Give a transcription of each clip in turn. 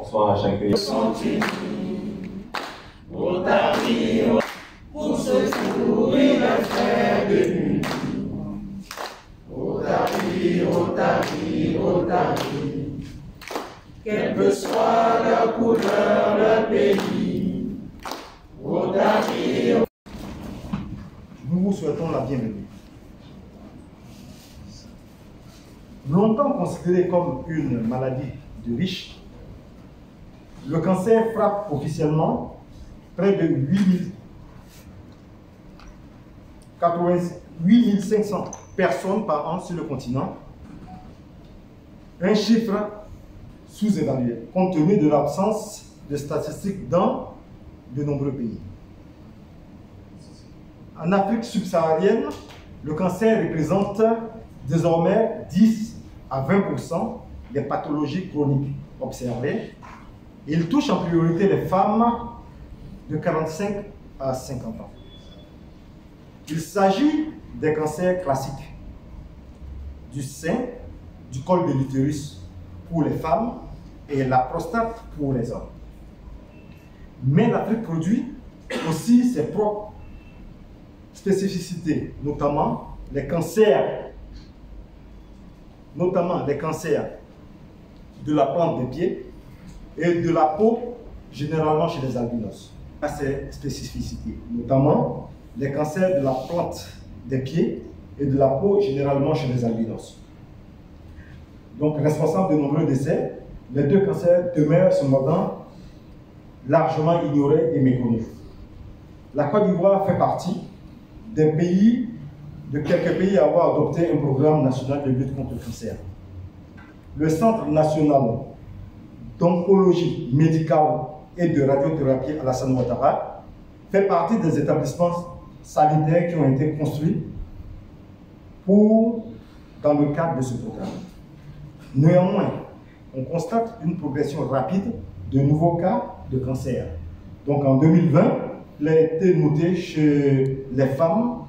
Bonsoir à chacun. Pour secourir les frères de nuit. Otari, quelle que soit la couleur, le pays. Otari. Nous vous souhaitons la bienvenue. Longtemps considéré comme une maladie de riches, le cancer frappe officiellement près de 8 500 personnes par an sur le continent. Un chiffre sous-évalué, compte tenu de l'absence de statistiques dans de nombreux pays. En Afrique subsaharienne, le cancer représente désormais 10 à 20% des pathologies chroniques observées. Il touche en priorité les femmes de 45 à 50 ans. Il s'agit des cancers classiques du sein, du col de l'utérus pour les femmes et la prostate pour les hommes. Mais l'Afrique produit aussi ses propres spécificités, notamment les cancers de la plante des pieds et de la peau, généralement chez les albinos. À ces spécificités, notamment les cancers de la plante des pieds et de la peau, généralement chez les albinos. Donc, responsable de nombreux décès, les deux cancers demeurent cependant largement ignorés et méconnus. La Côte d'Ivoire fait partie de quelques pays à avoir adopté un programme national de lutte contre le cancer. Le Centre national d'oncologie médicale et de radiothérapie Alassane Ouattara fait partie des établissements sanitaires qui ont été construits dans le cadre de ce programme. Néanmoins, on constate une progression rapide de nouveaux cas de cancer. Donc en 2020, il a été noté chez les femmes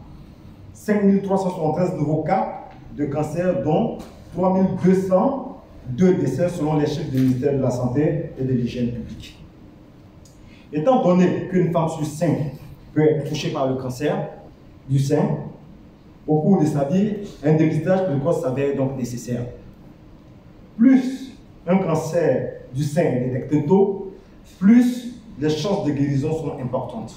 5 373 nouveaux cas de cancer, dont 3 202 décès selon les chiffres du ministère de la Santé et de l'Hygiène publique. Étant donné qu'une femme sur 5 peut être touchée par le cancer du sein, au cours de sa vie, un dépistage précoce s'avère donc nécessaire. Plus un cancer du sein est détecté tôt, plus les chances de guérison sont importantes.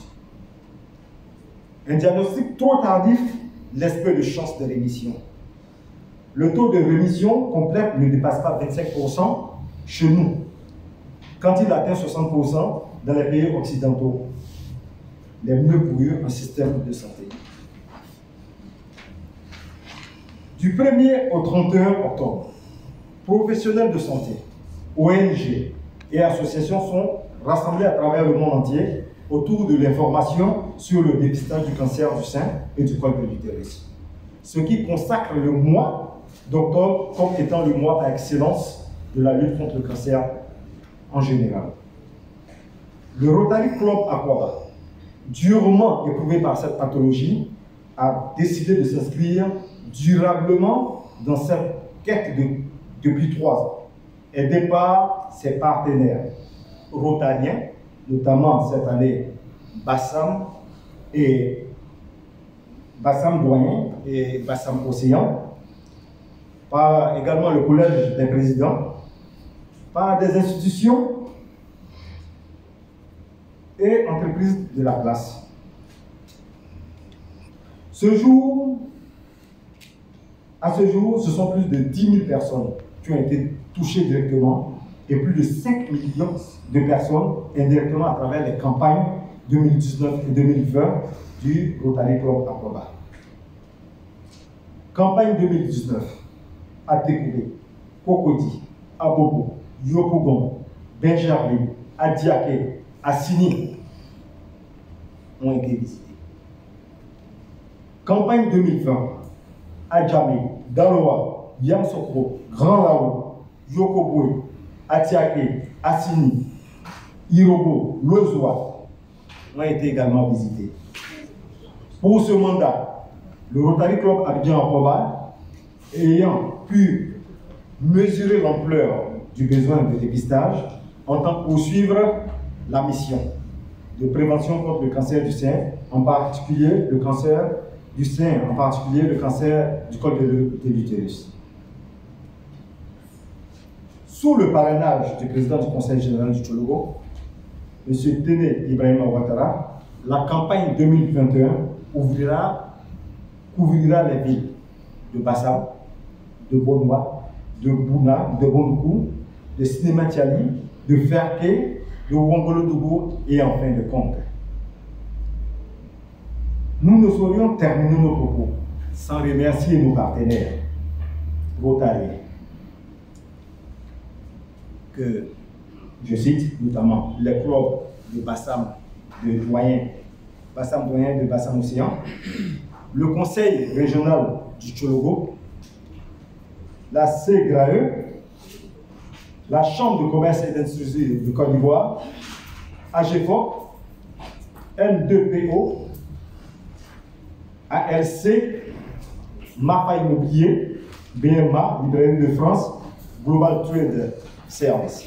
Un diagnostic trop tardif laisse peu de chances de rémission. Le taux de rémission complète ne dépasse pas 25% chez nous, quand il atteint 60% dans les pays occidentaux, les mieux pourvus en système de santé. Du 1er au 31 octobre, professionnels de santé, ONG et associations sont rassemblés à travers le monde entier autour de l'information sur le dépistage du cancer du sein et du col de l'utérus. Ce qui consacre le mois d'octobre comme étant le mois par excellence de la lutte contre le cancer en général. Le Rotary Club Aquaba, durement éprouvé par cette pathologie, a décidé de s'inscrire durablement dans cette quête depuis 3 ans, aidé par ses partenaires rotariens, notamment cette année Bassam Doyen et Bassam Océan, par également le Collège des présidents, par des institutions et entreprises de la place. À ce jour, ce sont plus de 10 000 personnes qui ont été touchées directement et plus de 5 millions de personnes indirectement à travers les campagnes 2019 et 2020 du Rotary Club Aquaba. Campagne 2019, Atekoubé, Kokodi, Abobo, Yopougon, Benjerville, Adiaké, Assini ont été visités. Campagne 2020, Adjamé, Daloa, Yamsokro, Grand Lao, Yokoboué, Atiaké, Assini, Irobo, Lozoa ont été également visités. Pour ce mandat, le Rotary Club Abidjan-Aquaba, ayant pu mesurer l'ampleur du besoin de dépistage, entend poursuivre la mission de prévention contre le cancer du sein, en particulier le cancer du sein, en particulier le cancer du col de l'utérus. Sous le parrainage du président du Conseil général du Tchologo, M. Téné Ibrahima Ouattara, la campagne 2021 couvrira les villes de Bassam, de Bonoua, de Bouna, de Bondoukou, de Sinématiali, de Ferké, de Wongolo-Dougou et enfin de Conque. Nous ne saurions terminer nos propos sans remercier nos partenaires rotariens, que je cite notamment les clubs de Bassam, de Doyen de Bassam Océan, le conseil régional du Tchologo, la CGRAE, la Chambre de commerce et d'industrie de Côte d'Ivoire, AGEFOC, N2PO, ALC, MAPA Immobilier, BMA, Librairie de France, Global Trade Service.